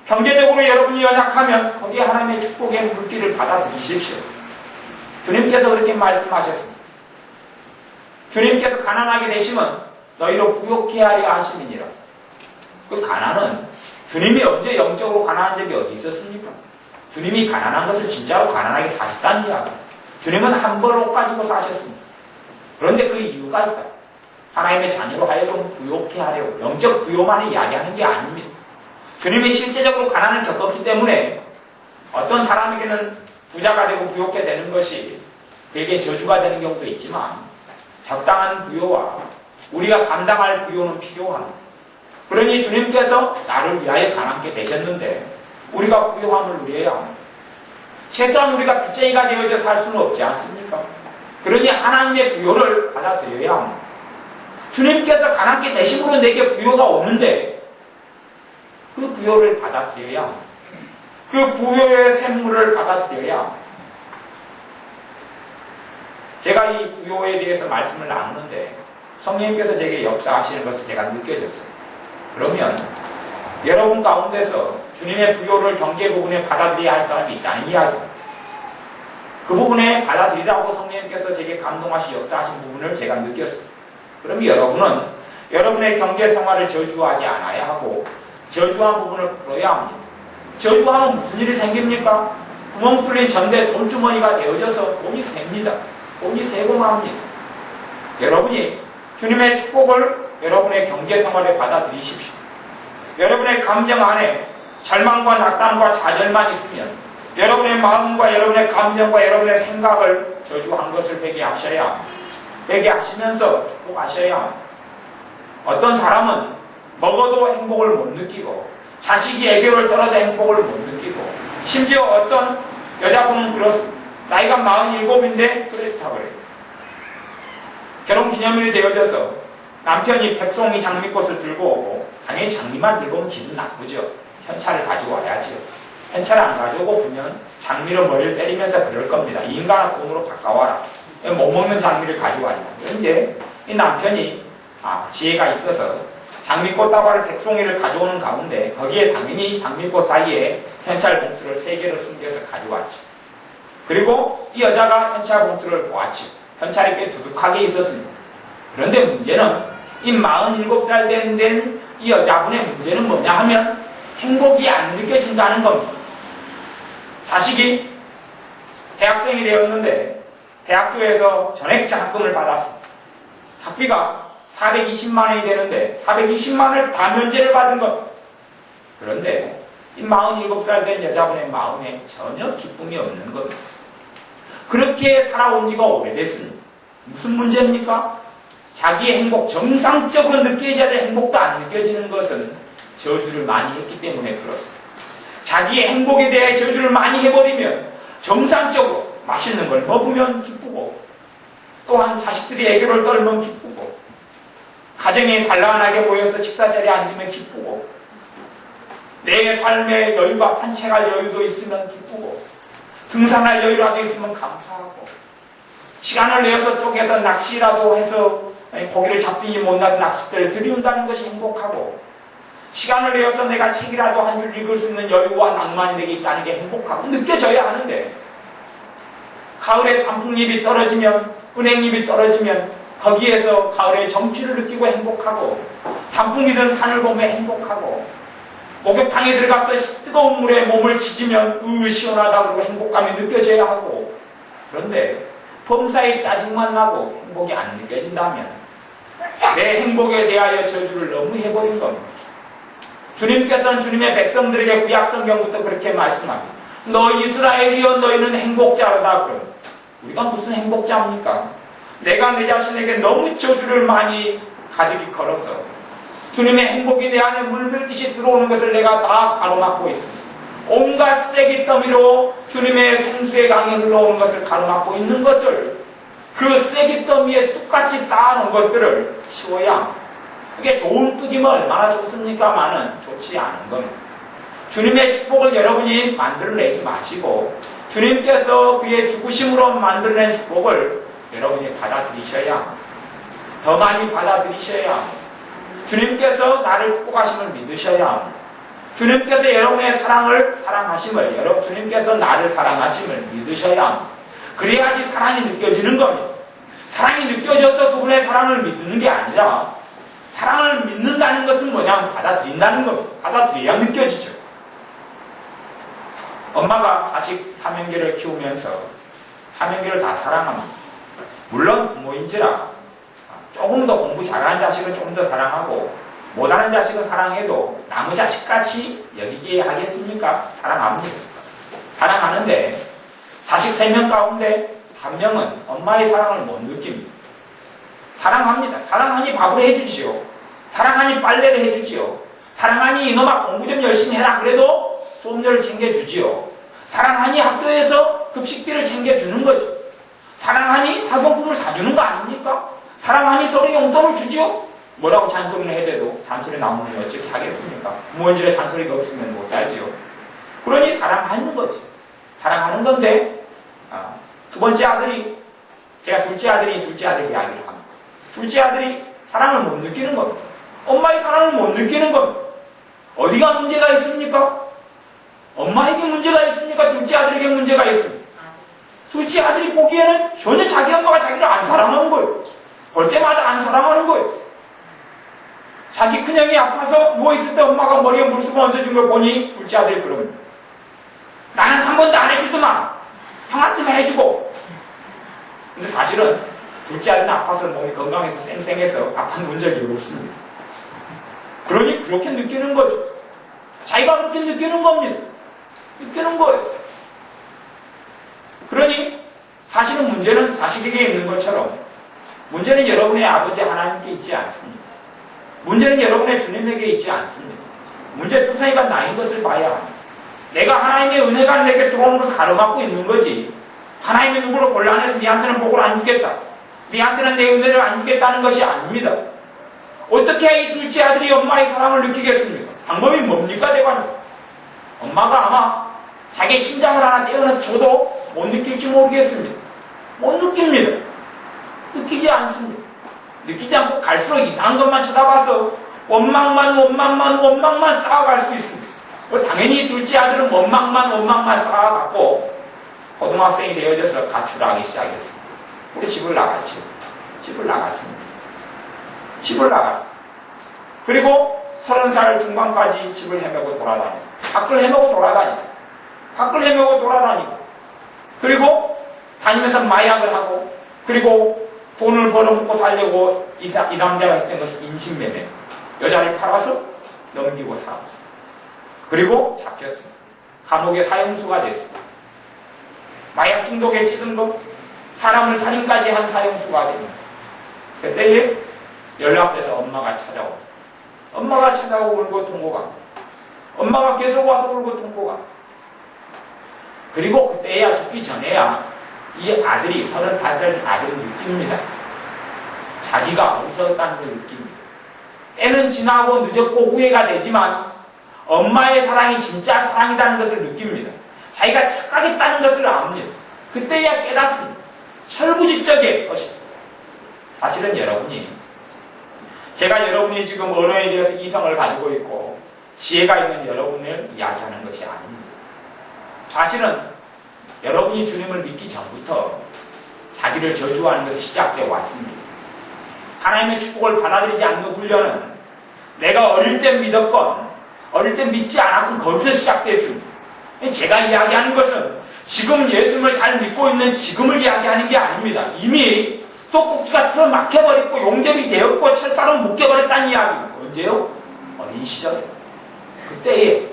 경제적으로 여러분이 연약하면 거기에 하나님의 축복의 물기를 받아들이십시오. 주님께서 그렇게 말씀하셨습니다. 주님께서 가난하게 되시면 너희로 부욕해 하려 하심이니라. 그 가난은 주님이 언제 영적으로 가난한 적이 어디 있었습니까? 주님이 가난한 것을 진짜로 가난하게 사셨다는 이야기. 주님은 한 벌 옷 가지고 사셨습니다. 그런데 그 이유가 있다. 하나님의 자녀로 하여금 부욕해 하려고. 영적 부요만을 이야기하는 게 아닙니다. 주님이 실제적으로 가난을 겪었기 때문에 어떤 사람에게는 부자가 되고 부욕해 되는 것이 그에게 저주가 되는 경우도 있지만 적당한 부요와 우리가 감당할 부요는 필요합니다. 그러니 주님께서 나를 위하여 가난케 되셨는데 우리가 부요함을 누려야 합니다. 최소한 우리가 빚쟁이가 되어져 살 수는 없지 않습니까? 그러니 하나님의 부요를 받아들여야 합니다. 주님께서 가난케 되심으로 내게 부요가 오는데 그 부요를 받아들여야 합니다. 그 부요의 샘물을 받아들여야 합니다. 제가 이 부요에 대해서 말씀을 나누는데 성령님께서 제게 역사하시는 것을 제가 느껴졌어요. 그러면 여러분 가운데서 주님의 부요를 경계 부분에 받아들여야 할 사람이 있다는 이야기입니다. 그 부분에 받아들이라고 성령님께서 제게 감동하시 역사하신 부분을 제가 느꼈어요. 그럼 여러분은 여러분의 경제 생활을 저주하지 않아야 하고 저주한 부분을 풀어야 합니다. 저주하면 무슨 일이 생깁니까? 구멍 뚫린 전대 돈주머니가 되어져서 돈이 셉니다. 돈이 세고 맙니다. 여러분이 주님의 축복을 여러분의 경제 생활에 받아들이십시오. 여러분의 감정 안에 절망과 낙담과 좌절만 있으면 여러분의 마음과 여러분의 감정과 여러분의 생각을 저주한 것을 회개하셔야 합니다. 회개하시면서 축복하셔야 합니다. 어떤 사람은 먹어도 행복을 못 느끼고 자식이 애교를 떨어도 행복을 못 느끼고 심지어 어떤 여자분은 그렇습니다. 나이가 47인데 그렇다 그래요. 결혼기념일이 되어져서 남편이 백송이 장미꽃을 들고 오고, 당연히 장미만 들고 오면 기분 나쁘죠. 현찰을 가지고 와야지요. 현찰을 안 가지고 오면 장미로 머리를 때리면서 그럴 겁니다. 이 인간아 돈으로 바꿔와라. 못 먹는 장미를 가지고 와야 됩니다. 그런데 이 남편이 지혜가 있어서 장미꽃 다발을 백송이를 가져오는 가운데 거기에 당연히 장미꽃 사이에 현찰 봉투를 3개를 숨겨서 가져왔죠. 그리고 이 여자가 현찰 봉투를 보았죠. 현찰이 꽤 두둑하게 있었습니다. 그런데 문제는 이 47살 된 이 여자분의 문제는 뭐냐 하면 행복이 안 느껴진다는 겁니다. 자식이 대학생이 되었는데 대학교에서 전액 장학금을 받았습니다. 학비가 420만 원이 되는데 420만 원을 다 면제를 받은 겁니다. 그런데 이 47살 된 여자분의 마음에 전혀 기쁨이 없는 겁니다. 그렇게 살아온 지가 오래됐습니다. 무슨 문제입니까? 자기의 행복, 정상적으로 느껴져야 될 행복도 안 느껴지는 것은 저주를 많이 했기 때문에 그렇습니다. 자기의 행복에 대해 저주를 많이 해버리면 정상적으로 맛있는 걸 먹으면 기쁘고, 또한 자식들이 애교를 떨면 기쁘고, 가정이 단란하게 모여서 식사 자리에 앉으면 기쁘고, 내 삶의 여유가 산책할 여유도 있으면 기쁘고, 등산할 여유라도 있으면 감사하고, 시간을 내어서 쪼개서 낚시라도 해서 고기를 잡든지 못나든 낚싯대를 들이운다는 것이 행복하고, 시간을 내어서 내가 책이라도 한 줄 읽을 수 있는 여유와 낭만이 내게 있다는 게 행복하고 느껴져야 하는데, 가을에 단풍잎이 떨어지면, 은행잎이 떨어지면 거기에서 가을의 정취를 느끼고 행복하고, 단풍이든 산을 보며 행복하고, 목욕탕에 들어가서 뜨거운 물에 몸을 지지면 시원하다 그러고 행복감이 느껴져야 하고, 그런데 범사에 짜증만 나고 행복이 안 느껴진다면 내 행복에 대하여 저주를 너무 해버린 겁니다. 주님께서는 주님의 백성들에게 구약성경부터 그렇게 말씀합니다. 너 이스라엘이여 너희는 행복자로다. 그럼 우리가 무슨 행복자입니까? 내가 내 자신에게 너무 저주를 많이 가득히 걸어서 주님의 행복이 내 안에 물밀듯이 들어오는 것을 내가 다 가로막고 있습니다. 온갖 쓰레기 더미로 주님의 생수의 강이 흘러오는 것을 가로막고 있는 것을, 그 쓰레기 더미에 똑같이 쌓아놓은 것들을 치워야 합니다. 이게 좋은 뜻이면 얼마나 좋습니까마는 좋지 않은 겁니다. 주님의 축복을 여러분이 만들어내지 마시고 주님께서 그의 죽으심으로 만들어낸 축복을 여러분이 받아들이셔야 합니다. 더 많이 받아들이셔야 합니다. 주님께서 나를 축복하심을 믿으셔야 합니다. 주님께서 여러분의 사랑하심을, 주님께서 나를 사랑하심을 믿으셔야 합니다. 그래야지 사랑이 느껴지는 겁니다. 사랑이 느껴져서 그분의 사랑을 믿는 게 아니라, 사랑을 믿는다는 것은 뭐냐면 받아들인다는 겁니다. 받아들여야 느껴지죠. 엄마가 자식 삼형제를 키우면서 삼형제를 다 사랑합니다. 물론 부모인지라 조금 더 공부 잘하는 자식은 조금 더 사랑하고, 못하는 자식은 사랑해도 나무 자식같이 여기게 하겠습니까? 사랑합니다. 사랑하는데 자식 3명 가운데 1명은 엄마의 사랑을 못 느낍니다. 사랑합니다. 사랑하니 밥을 해주지요. 사랑하니 빨래를 해주지요. 사랑하니 이놈아 공부 좀 열심히 해라 그래도 수업료를 챙겨주지요. 사랑하니 학교에서 급식비를 챙겨주는 거죠. 사랑하니 학용품을 사주는 거 아닙니까? 사랑하니 서로 용돈을 주지요. 뭐라고 잔소리를 해대도 잔소리 나오면 어떻게 하겠습니까? 부모인들의 잔소리가 없으면 못 살지요. 그러니 사랑하는 거지. 사랑하는 건데, 두 번째 아들이, 제가 둘째 아들 이야기를 합니다. 둘째 아들이 사랑을 못 느끼는 겁니다. 엄마의 사랑을 못 느끼는 겁니다. 어디가 문제가 있습니까? 엄마에게 문제가 있습니까? 둘째 아들에게 문제가 있습니까? 둘째 아들이 보기에는 전혀 자기 엄마가 자기를 안 사랑하는 거예요. 볼 때마다 안 사랑하는 거예요. 자기 큰형이 아파서 누워있을 때 엄마가 머리에 물수건 얹어준 걸 보니 둘째 아들이 그럽니다. 나는 한 번도 안 해주더만 형한테만 해주고. 근데 사실은 둘째 아들은 아파서 몸이 건강해서 쌩쌩해서 아픈 적이 없습니다. 그러니 그렇게 느끼는 거죠. 자기가 그렇게 느끼는 겁니다. 느끼는 거예요. 그러니 사실은 문제는 자식에게 있는 것처럼 문제는 여러분의 아버지 하나님께 있지 않습니다. 문제는 여러분의 주님에게 있지 않습니다. 문제 투성이가 나인 것을 봐야 합니다. 내가 하나님의 은혜가 내게 들어오는 것을 가로막고 있는 거지. 하나님이 누구를 곤란해서 니한테는 복을 안 주겠다. 네한테는 내 은혜를 안 주겠다는 것이 아닙니다. 어떻게 이 둘째 아들이 엄마의 사랑을 느끼겠습니까? 방법이 뭡니까, 대관님? 엄마가 아마 자기 심장을 하나 떼어서 줘도 못 느낄지 모르겠습니다. 못 느낍니다. 느끼지 않습니다. 느끼지 않고 갈수록 이상한 것만 쳐다봐서 원망만 쌓아갈 수 있습니다. 당연히 둘째 아들은 원망만 쌓아갖고 고등학생이 되어져서 가출하기 시작했습니다. 우리 집을 나갔죠. 집을 나갔습니다. 그리고 30살 중반까지 집을 헤매고 돌아다녔어요. 밖을 헤매고 돌아다니고 그리고 다니면서 마약을 하고 그리고 돈을 벌어먹고 살려고 이 남자가 했던 것이 인신매매. 여자를 팔아서 넘기고 사고 그리고 잡혔습니다. 감옥의 사형수가 됐습니다. 마약 중독에 찌든 것 사람을 살인까지 한 사형수가 됩니다. 그때에 연락돼서 엄마가 찾아오고 울고 통고 갑니다. 엄마가 계속 와서 울고 통고 갑니다. 그리고 그때야 죽기 전에야 이 아들이 35살 아들은 느낍니다. 자기가 없었다는 걸 느낍니다. 때는 지나고 늦었고 후회가 되지만 엄마의 사랑이 진짜 사랑이라는 것을 느낍니다. 자기가 착각했다는 것을 압니다. 그때야 깨닫습니다. 철부지적의 것입니다. 사실은 제가 여러분이 지금 언어에 대해서 이성을 가지고 있고 지혜가 있는 여러분을 이야기하는 것이 아닙니다. 사실은 여러분이 주님을 믿기 전부터 자기를 저주하는 것이 시작되어 왔습니다. 하나님의 축복을 받아들이지 않는 훈련은 내가 어릴 때 믿었건 어릴 때 믿지 않았건 거기서 시작됐습니다. 제가 이야기하는 것은 지금 예수님을 잘 믿고 있는 지금을 이야기하는 게 아닙니다. 이미 떡꼭지가 틀어막혀버렸고 용접이 되었고 철사로 묶여버렸다는 이야기입니다. 언제요? 어린 시절에. 그때에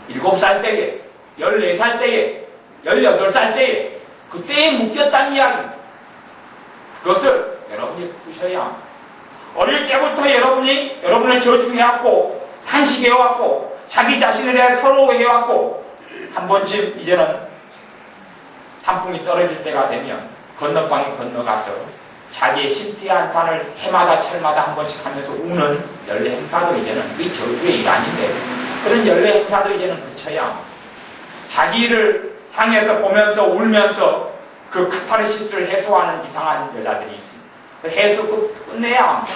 7살 때에 14살 때에 18살 때에 그때에 묶였다는 이야기입니다. 그것을 여러분이 푸셔야 합니다. 어릴 때부터 여러분을 저주해왔고 탄식해왔고 자기 자신에 대해 서러워해왔고 한 번쯤 이제는 한풍이 떨어질 때가 되면 건너방에 건너가서 자기의 심티한 판을 해마다 철마다 한 번씩 하면서 우는 연례 행사도 이제는 그게 저주의 일환인데 그런 연례 행사도 이제는 그쳐야 합니다. 자기를 향해서 보면서 울면서 그 카타르시스를 해소하는 이상한 여자들이 있습니다. 해소 끝내야 합니다.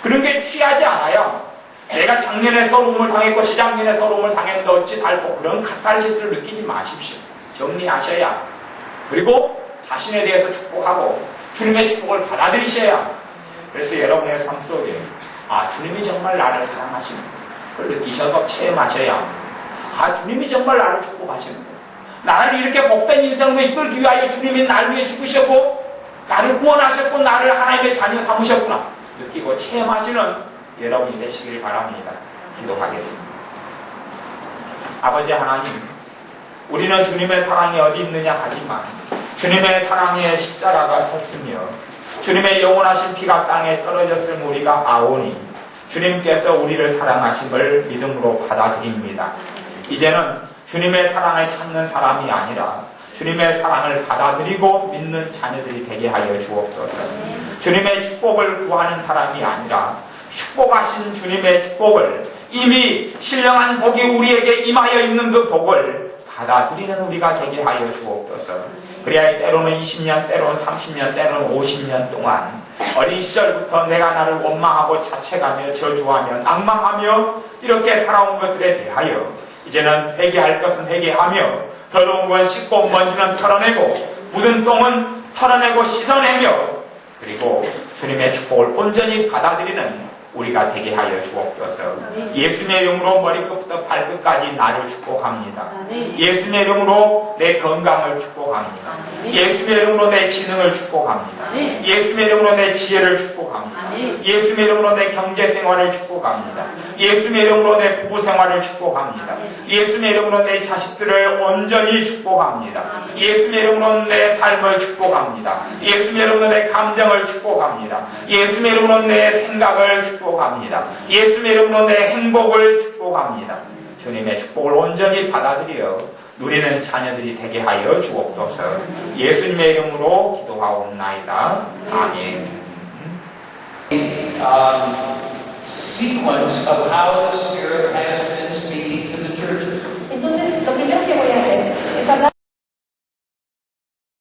그런 게 취하지 않아요. 내가 작년에 서러움을 당했고 시작년에 서러움을 당했는데 어찌 살고 그런 카타르시스를 느끼지 마십시오. 정리하셔야 합니다. 그리고 자신에 대해서 축복하고 주님의 축복을 받아들이셔야 합니다. 그래서 여러분의 삶 속에 주님이 정말 나를 사랑하시는 걸 느끼셔서 체험하셔야 합니다. 주님이 정말 나를 축복하시는 거예요. 나를 이렇게 복된 인생으로 이끌기 위하여 주님이 나를 위해 죽으셨고 나를 구원하셨고 나를 하나님의 자녀 삼으셨구나 느끼고 체험하시는 여러분이 되시길 바랍니다. 기도하겠습니다. 아버지 하나님, 우리는 주님의 사랑이 어디 있느냐 하지만 주님의 사랑의 십자가가 섰으며 주님의 영원하신 피가 땅에 떨어졌을 우리가 아오니 주님께서 우리를 사랑하심을 믿음으로 받아들입니다. 이제는 주님의 사랑을 찾는 사람이 아니라 주님의 사랑을 받아들이고 믿는 자녀들이 되게 하여 주옵소서. 주님의 축복을 구하는 사람이 아니라 축복하신 주님의 축복을 이미 신령한 복이 우리에게 임하여 있는 그 복을 받아들이는 우리가 되게 하여 주옵소서. 그래야 때로는 20년, 때로는 30년, 때로는 50년 동안 어린 시절부터 내가 나를 원망하고 자책하며 저주하며 낭망하며 이렇게 살아온 것들에 대하여 이제는 회개할 것은 회개하며 더러운 건 씻고 먼지는 털어내고 묻은 똥은 털어내고 씻어내며 그리고 주님의 축복을 온전히 받아들이는 우리가 되게 하여 주옵소서. 예수님의 이름으로 머리끝부터 발끝까지 나를 축복합니다. 예수님의 이름으로 내 건강을 축복합니다. 예수님의 이름으로 내 지능을 축복합니다. 예수님의 이름으로 내 지혜를 축복합니다. 예수님의 이름으로 내 경제생활을 축복합니다. 예수님의 이름으로 내 부부생활을 축복합니다. 예수님의 이름으로 내 자식들을 온전히 축복합니다. 예수님의 이름으로 내 삶을 축복합니다. 예수님의 이름으로 내 감정을 축복합니다. 예수님의 이름으로 내 생각을 축복합니다. 예수님의 이름으로 내 행복을 축복합니다. 주님의 축복을 온전히 받아들여 누리는 자녀들이 되게 하여 주옵소서. 예수님의 이름으로 기도하옵나이다. 아멘. Sequence of how the Spirit has